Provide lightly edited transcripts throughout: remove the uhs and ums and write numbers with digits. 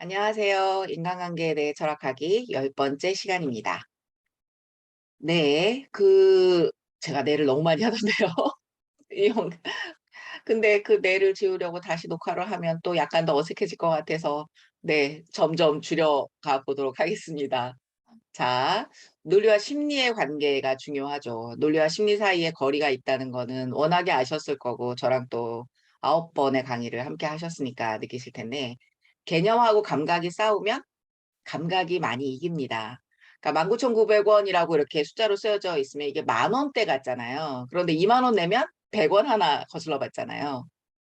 안녕하세요. 인간관계에 대해 철학하기 10번째 시간입니다. 네, 제가 뇌를 너무 많이 하던데요. 영 근데 그 뇌를 지우려고 다시 녹화를 하면 또 약간 더 어색해질 것 같아서 네, 점점 줄여가 보도록 하겠습니다. 자, 논리와 심리의 관계가 중요하죠. 논리와 심리 사이에 거리가 있다는 거는 워낙에 아셨을 거고 저랑 또 9번의 강의를 함께 하셨으니까 느끼실 텐데 개념하고 감각이 싸우면 감각이 많이 이깁니다. 그러니까 19,900원이라고 이렇게 숫자로 쓰여져 있으면 이게 만 원대 같잖아요. 그런데 2만 원 내면 100원 하나 거슬러 받잖아요.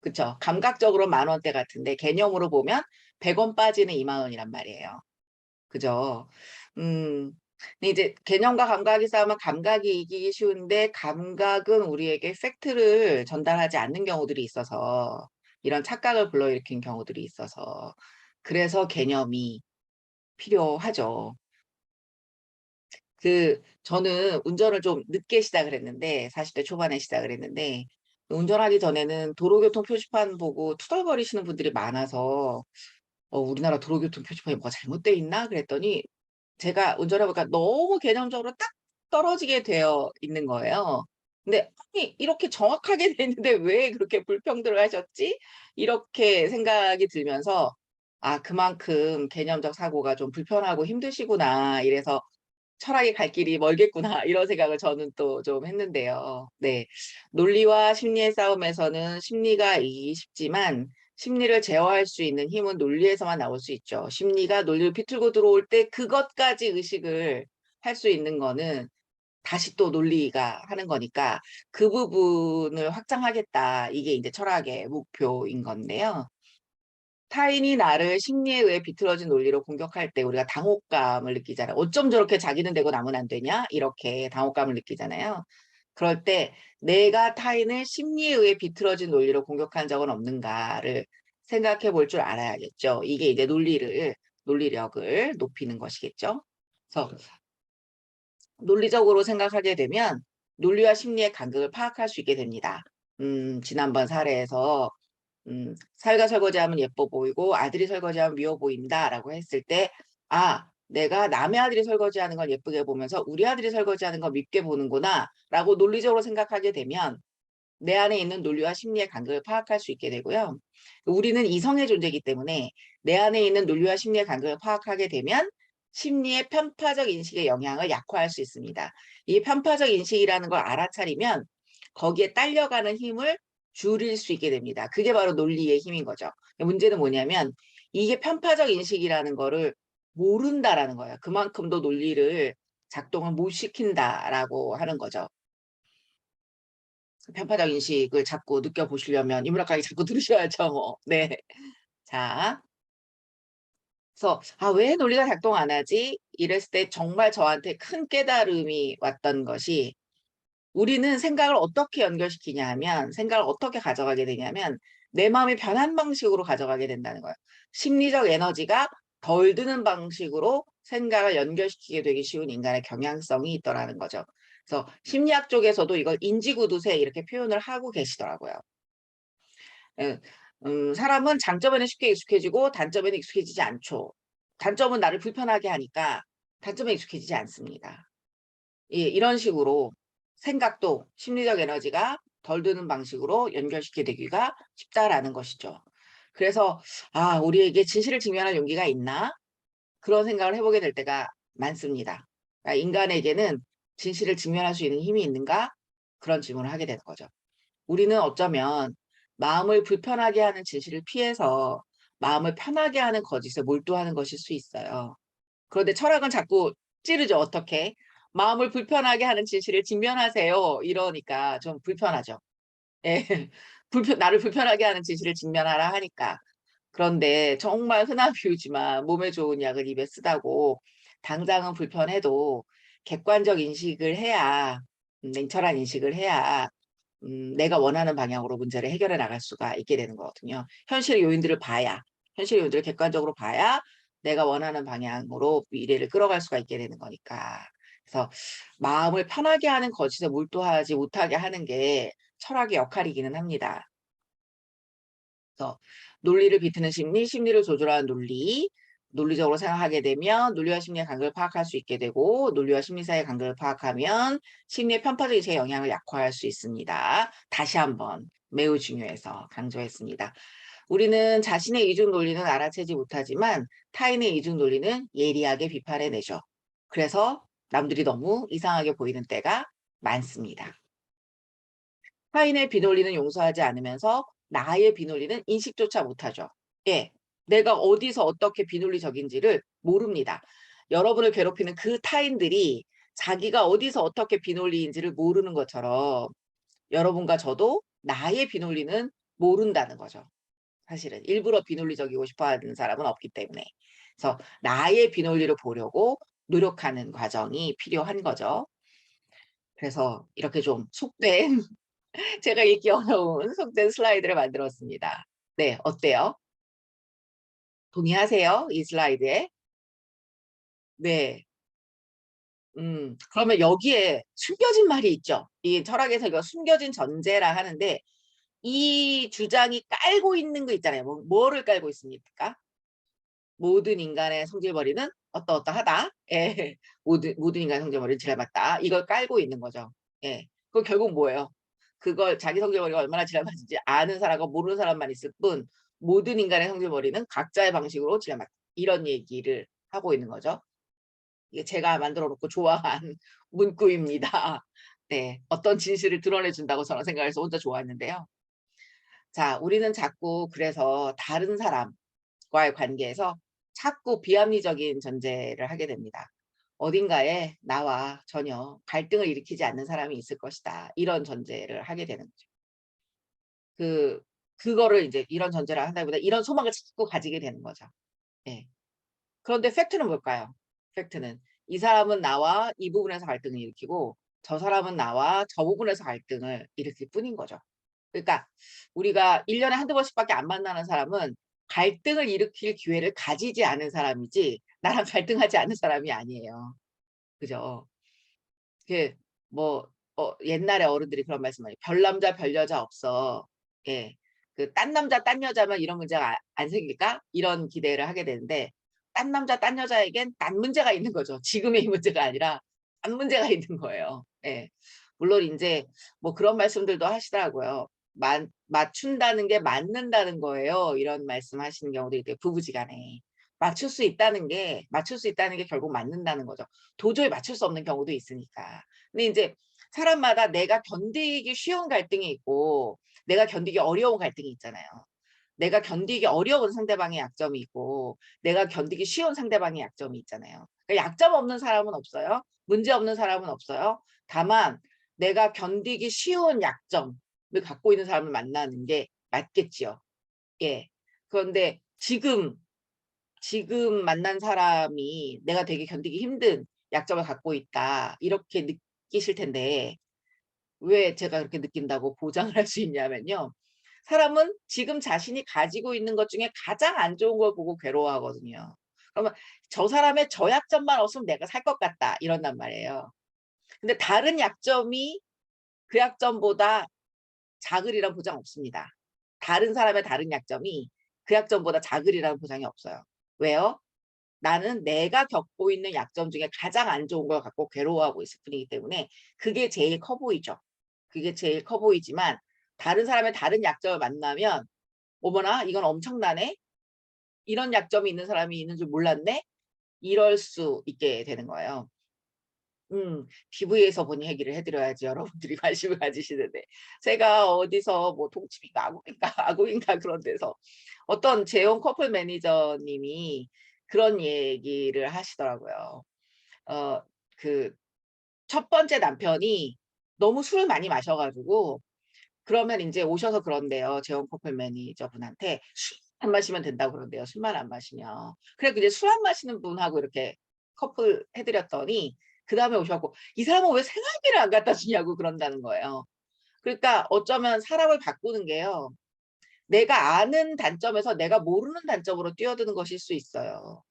그쵸? 감각적으로 만 원대 같은데 개념으로 보면 100원 빠지는 2만 원이란 말이에요. 그죠? 음. 근데 이제 개념과 감각이 싸우면 감각이 이기기 쉬운데 감각은 우리에게 팩트를 전달하지 않는 경우들이 있어서 이런 착각을 불러일으킨 경우들이 있어서 그래서 개념이 필요하죠. 저는 운전을 좀 늦게 시작을 했는데 40대 초반에 시작을 했는데 운전하기 전에는 도로교통 표지판 보고 투덜거리시는 분들이 많아서 우리나라 도로교통 표지판이 뭐가 잘못돼 있나 그랬더니 제가 운전해 보니까 너무 개념적으로 딱 떨어지게 되어 있는 거예요. 근데 '아니 이렇게 정확하게 돼 있는데 왜 그렇게 불평들을 하셨지?' 이렇게 생각이 들면서 '아 그만큼 개념적 사고가 좀 불편하고 힘드시구나. 이래서 철학의 갈 길이 멀겠구나.' 이런 생각을 저는 또 좀 했는데요. 네. 논리와 심리의 싸움에서는 심리가 이기기 쉽지만 심리를 제어할 수 있는 힘은 논리에서만 나올 수 있죠. 심리가 논리를 비틀고 들어올 때 그것까지 의식을 할 수 있는 거는 다시 또 논리가 하는 거니까 그 부분을 확장하겠다. 이게 이제 철학의 목표인 건데요. 타인이 나를 심리에 의해 비틀어진 논리로 공격할 때 우리가 당혹감을 느끼잖아요. '어쩜 저렇게 자기는 되고 남은 안 되냐?' 이렇게 당혹감을 느끼잖아요. 그럴 때 '내가 타인을 심리에 의해 비틀어진 논리로 공격한 적은 없는가.'를 생각해 볼 줄 알아야겠죠. 이게 이제 논리력을 높이는 것이겠죠. 그래서 논리적으로 생각하게 되면 논리와 심리의 간극을 파악할 수 있게 됩니다. 지난번 사례에서 "사위가 설거지하면 예뻐 보이고 아들이 설거지하면 미워 보인다."라고 했을 때 '아 내가 남의 아들이 설거지하는 걸 예쁘게 보면서 우리 아들이 설거지하는 걸 밉게 보는구나.'라고 논리적으로 생각하게 되면 내 안에 있는 논리와 심리의 간극을 파악할 수 있게 되고요. 우리는 이성의 존재이기 때문에 내 안에 있는 논리와 심리의 간극을 파악하게 되면 심리의 편파적 인식의 영향을 약화할 수 있습니다. 이 편파적 인식이라는 걸 알아차리면 거기에 딸려가는 힘을 줄일 수 있게 됩니다. 그게 바로 논리의 힘인 거죠. 문제는 뭐냐면 이게 편파적 인식이라는 거를 모른다라는 거예요. 그만큼도 논리를 작동을 못 시킨다라고 하는 거죠. 편파적 인식을 자꾸 느껴보시려면 인문학 강의 자꾸 들으셔야죠 뭐. 네. 자 그래서 '아 왜 논리가 작동 안 하지?' 이랬을 때 정말 저한테 큰 깨달음이 왔던 것이 우리는 생각을 어떻게 연결시키냐 하면 생각을 어떻게 가져가게 되냐면 내 마음이 변한 방식으로 가져가게 된다는 거예요. 심리적 에너지가 덜 드는 방식으로 생각을 연결시키게 되기 쉬운 인간의 경향성이 있더라는 거죠. 그래서 심리학 쪽에서도 이걸 인지구두쇠 이렇게 표현을 하고 계시더라고요. 예. 사람은 장점에는 쉽게 익숙해지고 단점에는 익숙해지지 않죠. 단점은 나를 불편하게 하니까 단점에 익숙해지지 않습니다. 예, 이런 식으로 생각도 심리적 에너지가 덜 드는 방식으로 연결시키게 되기가 쉽다라는 것이죠. 그래서 '아 우리에게 진실을 직면할 용기가 있나?' 그런 생각을 해 보게 될 때가 많습니다. 그러니까 '인간에게는 진실을 직면할 수 있는 힘이 있는가?' 그런 질문을 하게 되는 거죠. 우리는 어쩌면 마음을 불편하게 하는 진실을 피해서 마음을 편하게 하는 거짓에 몰두하는 것일 수 있어요. 그런데 철학은 자꾸 찌르죠. 어떻게? "마음을 불편하게 하는 진실을 직면하세요." 이러니까 좀 불편하죠. 예. 불편 나를 불편하게 하는 진실을 직면하라 하니까. 그런데 정말 흔한 비유지만 몸에 좋은 약을 입에 쓰다고 당장은 불편해도 객관적 인식을 해야 냉철한 인식을 해야 내가 원하는 방향으로 문제를 해결해 나갈 수가 있게 되는 거거든요. 현실의 요인들을 봐야 현실의 요인들을 객관적으로 봐야 내가 원하는 방향으로 미래를 끌어갈 수가 있게 되는 거니까. 그래서 마음을 편하게 하는 거짓에 몰두하지 못하게 하는 게 철학의 역할이기는 합니다. 그래서 논리를 비트는 심리, 심리를 조절하는 논리, 논리적으로 생각하게 되면 논리와 심리의 관계를 파악할 수 있게 되고 논리와 심리 사이의 관계를 파악하면 심리의 편파적인 제 영향을 약화할 수 있습니다. 다시 한번 매우 중요해서 강조했습니다. 우리는 자신의 이중 논리는 알아채지 못하지만 타인의 이중 논리는 예리하게 비판해내죠. 그래서 남들이 너무 이상하게 보이는 때가 많습니다. 타인의 비논리는 용서하지 않으면서 나의 비논리는 인식조차 못하죠. 예, 내가 어디서 어떻게 비논리적인지를 모릅니다. 여러분을 괴롭히는 그 타인들이 자기가 어디서 어떻게 비논리인지를 모르는 것처럼 여러분과 저도 나의 비논리는 모른다는 거죠. 사실은 일부러 비논리적이고 싶어하는 사람은 없기 때문에. 그래서 나의 비논리를 보려고 노력하는 과정이 필요한 거죠. 그래서 이렇게 좀 속된 제가 읽기 어려운 속된 슬라이드를 만들었습니다. 네, 어때요? 동의하세요? 이 슬라이드에? 네. 그러면 여기에 숨겨진 말이 있죠. 이 철학에서 이거 숨겨진 전제라 하는데 이 주장이 깔고 있는 거 있잖아요. 뭐를 깔고 있습니까? 모든 인간의 성질머리는 어떠어떠하다. 예. 모든 인간의 성질머리는 지랄맞다. 이걸 깔고 있는 거죠. 예. 그건 결국 뭐예요? 그걸 자기 성질머리가 얼마나 지랄맞은지 아는 사람과 모르는 사람만 있을 뿐 모든 인간의 성질머리는 각자의 방식으로 지랄맞다. 이런 얘기를 하고 있는 거죠. 이게 제가 만들어 놓고 좋아한 문구입니다. 네. 어떤 진실을 드러내 준다고 저는 생각해서 혼자 좋아했는데요. 자, 우리는 자꾸 그래서 다른 사람과의 관계에서 자꾸 비합리적인 전제를 하게 됩니다. 어딘가에 나와 전혀 갈등을 일으키지 않는 사람이 있을 것이다. 이런 전제를 하게 되는 거죠. 그거를 이제 이런 전제를 한다기보다 이런 소망을 자꾸 가지게 되는 거죠. 예. 그런데 팩트는 뭘까요? 팩트는 이 사람은 나와 이 부분에서 갈등을 일으키고 저 사람은 나와 저 부분에서 갈등을 일으킬 뿐인 거죠. 그러니까 우리가 1 년에 한두 번씩밖에 안 만나는 사람은 갈등을 일으킬 기회를 가지지 않은 사람이지 나랑 갈등하지 않는 사람이 아니에요. 그죠? 그 뭐 옛날에 어른들이 그런 말씀 많이 "별남자 별여자 없어." 예. 딴 남자 딴 여자면 이런 문제가 안 생길까? 이런 기대를 하게 되는데 딴 남자 딴 여자에겐 딴 문제가 있는 거죠. 지금의 이 문제가 아니라 딴 문제가 있는 거예요. 예. 물론 인제 뭐 그런 말씀들도 하시더라고요. 맞춘다는 게 맞는다는 거예요." 이런 말씀하시는 경우도 있대요, 부부지간에. 맞출 수 있다는 게 결국 맞는다는 거죠. 도저히 맞출 수 없는 경우도 있으니까. 근데 인제 사람마다 내가 견디기 쉬운 갈등이 있고 내가 견디기 어려운 갈등이 있잖아요. 내가 견디기 어려운 상대방의 약점이 있고 내가 견디기 쉬운 상대방의 약점이 있잖아요. 그러니까 약점 없는 사람은 없어요. 문제 없는 사람은 없어요. 다만 내가 견디기 쉬운 약점을 갖고 있는 사람을 만나는 게 맞겠지요. 예. 그런데 지금 만난 사람이 '내가 되게 견디기 힘든 약점을 갖고 있다.' 이렇게 느끼실 텐데 왜 제가 그렇게 느낀다고 보장을 할 수 있냐면요. 사람은 지금 자신이 가지고 있는 것 중에 가장 안 좋은 걸 보고 괴로워하거든요. 그러면 '저 사람의 저 약점만 없으면 내가 살 것 같다.' 이런단 말이에요. 근데 다른 약점이 그 약점보다 작으리란 보장 없습니다. 다른 사람의 다른 약점이 그 약점보다 작으리라는 보장이 없어요. 왜요? 나는 내가 겪고 있는 약점 중에 가장 안 좋은 걸 갖고 괴로워하고 있을 뿐이기 때문에 그게 제일 커 보이죠. 그게 제일 커 보이지만 다른 사람의 다른 약점을 만나면 '어머나 이건 엄청나네. 이런 약점이 있는 사람이 있는 줄 몰랐네.' 이럴 수 있게 되는 거예요. 피부에서 본 얘기를 해 드려야지 여러분들이 관심을 가지시는데 제가 어디서 뭐 동치미인가 아구인가 아구인가 그런 데서 어떤 재혼 커플 매니저님이 그런 얘기를 하시더라고요. 어 그 첫 번째 남편이 너무 술을 많이 마셔 가지고 그러면 인제 오셔서 그런대요. 재혼 커플 매니저분한테 "술 안 마시면 된다." 그런대요, 술만 안 마시면. 그래 그 이제 술 안 마시는 분하고 이렇게 커플 해 드렸더니 그다음에 오셔 갖고 "이 사람은 왜 생활비를 안 갖다 주냐."고 그런다는 거예요. 그러니까 어쩌면 사람을 바꾸는 게요. 내가 아는 단점에서 내가 모르는 단점으로 뛰어드는 것일 수 있어요.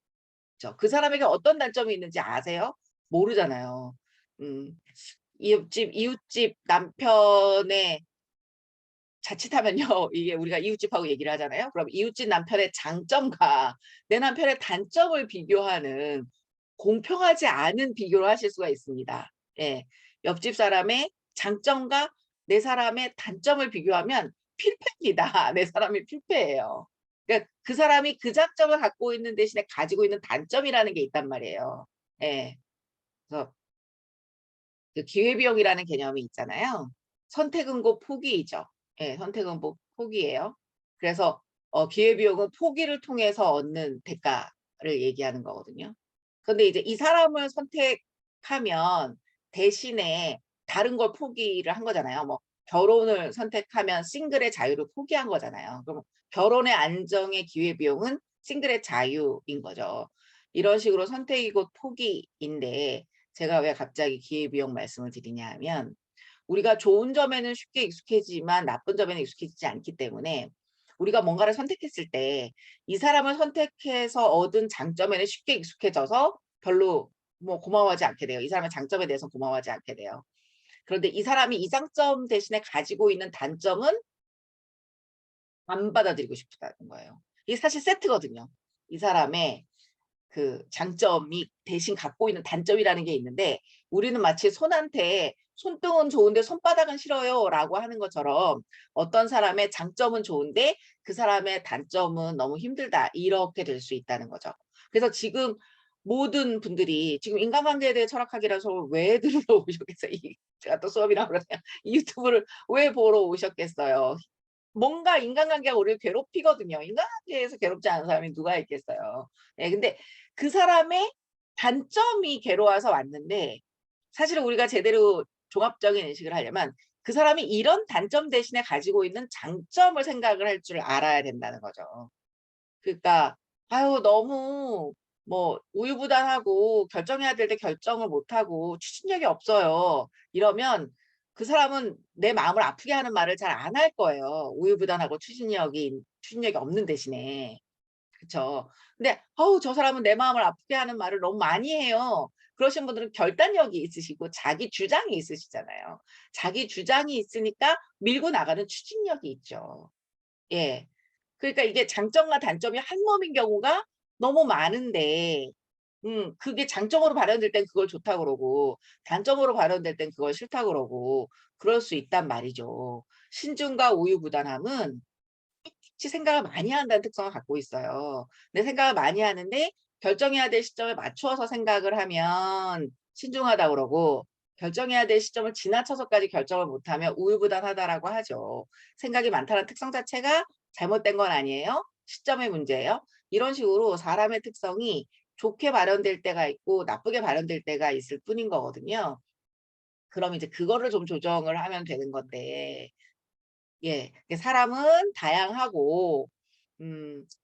그죠. 그 사람에게 어떤 단점이 있는지 아세요? 모르잖아요. 음. 이웃집 남편의 자칫하면요. 이게 우리가 이웃집하고 얘기를 하잖아요. 그럼 이웃집 남편의 장점과 내 남편의 단점을 비교하는 공평하지 않은 비교를 하실 수가 있습니다. 예. 옆집 사람의 장점과 내 사람의 단점을 비교하면 필패입니다. 내 사람이 필패예요. 그러니까 그 사람이 그 장점을 갖고 있는 대신에 가지고 있는 단점이라는 게 있단 말이에요. 예. 그래서 그 기회비용이라는 개념이 있잖아요. 선택은 곧 포기이죠. 예, 선택은 곧 포기예요. 그래서 기회비용은 포기를 통해서 얻는 대가를 얘기하는 거거든요. 근데 이제 이 사람을 선택하면 대신에 다른 걸 포기를 한 거잖아요. 뭐 결혼을 선택하면 싱글의 자유를 포기한 거잖아요. 그럼 결혼의 안정의 기회비용은 싱글의 자유인 거죠. 이런 식으로 선택이 곧 포기인데 제가 왜 갑자기 기회비용 말씀을 드리냐 하면 우리가 좋은 점에는 쉽게 익숙해지만 나쁜 점에는 익숙해지지 않기 때문에 우리가 뭔가를 선택했을 때 이 사람을 선택해서 얻은 장점에는 쉽게 익숙해져서 별로 뭐 고마워하지 않게 돼요. 이 사람의 장점에 대해서 고마워하지 않게 돼요. 그런데 이 사람이 이 장점 대신에 가지고 있는 단점은 안 받아들이고 싶다는 거예요. 이게 사실 세트거든요. 이 사람의 그 장점이 대신 갖고 있는 단점이라는 게 있는데 우리는 마치 손한테 "손등은 좋은데 손바닥은 싫어요."라고 하는 것처럼 어떤 사람의 장점은 좋은데 그 사람의 단점은 너무 힘들다 이렇게 될 수 있다는 거죠. 그래서 지금 모든 분들이 지금 인간관계에 대해 철학하기라서 왜 들으러 오셨겠어요. 이 제가 또 수업이라고 그러네요. 이 유튜브를 왜 보러 오셨겠어요. 뭔가 인간관계가 우리를 괴롭히거든요. 인간관계에서 괴롭지 않은 사람이 누가 있겠어요. 예 근데 그 사람의 단점이 괴로워서 왔는데 사실은 우리가 제대로 종합적인 인식을 하려면 그 사람이 이런 단점 대신에 가지고 있는 장점을 생각을 할 줄 알아야 된다는 거죠. 그러니까 아유 너무 뭐 우유부단하고 결정해야 될 때 결정을 못 하고 추진력이 없어요. 이러면 그 사람은 내 마음을 아프게 하는 말을 잘 안 할 거예요. 우유부단하고 추진력이 없는 대신에. 그쵸. 근데 어우 저 사람은 내 마음을 아프게 하는 말을 너무 많이 해요. 그러신 분들은 결단력이 있으시고 자기 주장이 있으시잖아요. 자기 주장이 있으니까 밀고 나가는 추진력이 있죠. 예. 그러니까 이게 장점과 단점이 한 몸인 경우가 너무 많은데 그게 장점으로 발현될 땐 그걸 좋다 그러고 단점으로 발현될 땐 그걸 싫다 그러고 그럴 수 있단 말이죠. 신중과 우유부단함은 똑같이 생각을 많이 한다는 특성을 갖고 있어요. 근데 생각을 많이 하는데 결정해야 될 시점에 맞추어서 생각을 하면 신중하다 그러고 결정해야 될 시점을 지나쳐서까지 결정을 못하면 우유부단하다라고 하죠. 생각이 많다는 특성 자체가 잘못된 건 아니에요. 시점의 문제예요. 이런 식으로 사람의 특성이 좋게 발현될 때가 있고 나쁘게 발현될 때가 있을 뿐인 거거든요. 그럼 이제 그거를 좀 조정을 하면 되는 건데 예. 그 사람은 다양하고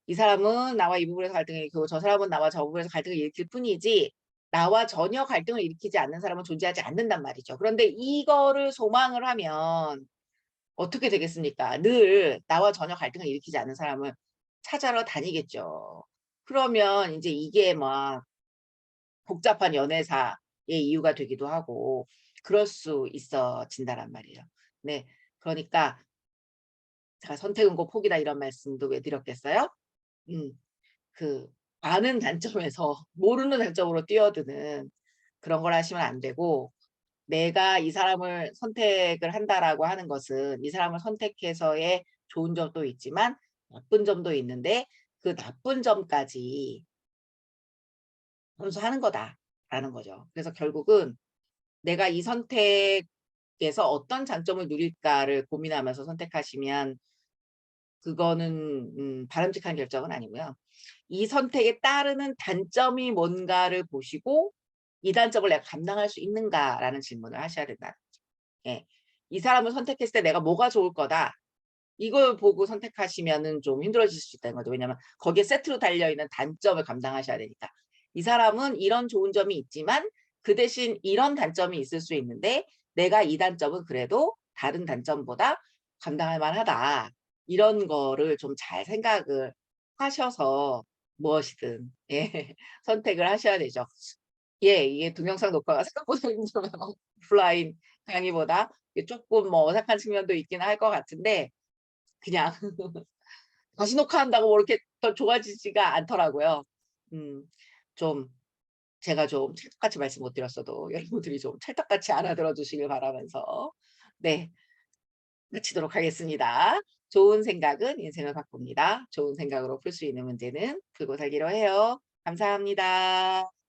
이 사람은 나와 이 부분에서 갈등을 일으키고 저 사람은 나와 저 부분에서 갈등을 일으킬 뿐이지 나와 전혀 갈등을 일으키지 않는 사람은 존재하지 않는단 말이죠. 그런데 이거를 소망을 하면 어떻게 되겠습니까? 늘 나와 전혀 갈등을 일으키지 않는 사람을 찾아러 다니겠죠. 그러면 인제 이게 막 복잡한 연애사의 이유가 되기도 하고 그럴 수 있어진다란 말이에요. 네. 그러니까 제가 "선택은 곧 포기다." 이런 말씀도 왜 드렸겠어요? 음. 그 아는 단점에서 모르는 단점으로 뛰어드는 그런 걸 하시면 안 되고 내가 이 사람을 선택을 한다라고 하는 것은 이 사람을 선택해서의 좋은 점도 있지만 나쁜 점도 있는데 그 나쁜 점까지 감수하는 거다라는 거죠. 그래서 결국은 내가 이 선택에서 어떤 장점을 누릴까를 고민하면서 선택하시면 그거는 바람직한 결정은 아니고요. 이 선택에 따르는 단점이 뭔가를 보시고 '이 단점을 내가 감당할 수 있는가.'라는 질문을 하셔야 된다는 거죠. 예. '이 사람을 선택했을 때 내가 뭐가 좋을 거다.' 이걸 보고 선택하시면은 좀 힘들어질 수 있다는 거죠. 왜냐하면 거기에 세트로 달려 있는 단점을 감당하셔야 되니까. 이 사람은 이런 좋은 점이 있지만 그 대신 이런 단점이 있을 수 있는데 내가 이 단점은 그래도 다른 단점보다 감당할 만하다. 이런 거를 좀 잘 생각을 하셔서 무엇이든 예 선택을 하셔야 되죠. 예. 이게 동영상 녹화가 생각보다 힘들어요. 오프라인 강의보다 이게 쪼끔 뭐 어색한 측면도 있긴 할 것 같은데 그냥 다시 녹화한다고 뭐 이렇게 더 좋아지지가 않더라고요. 음. 좀 제가 좀 찰떡같이 말씀 못 드렸어도 여러분들이 좀 찰떡같이 알아들어 주시길 바라면서 네. 마치도록 하겠습니다. 좋은 생각은 인생을 바꿉니다. 좋은 생각으로 풀 수 있는 문제는 풀고 살기로 해요. 감사합니다.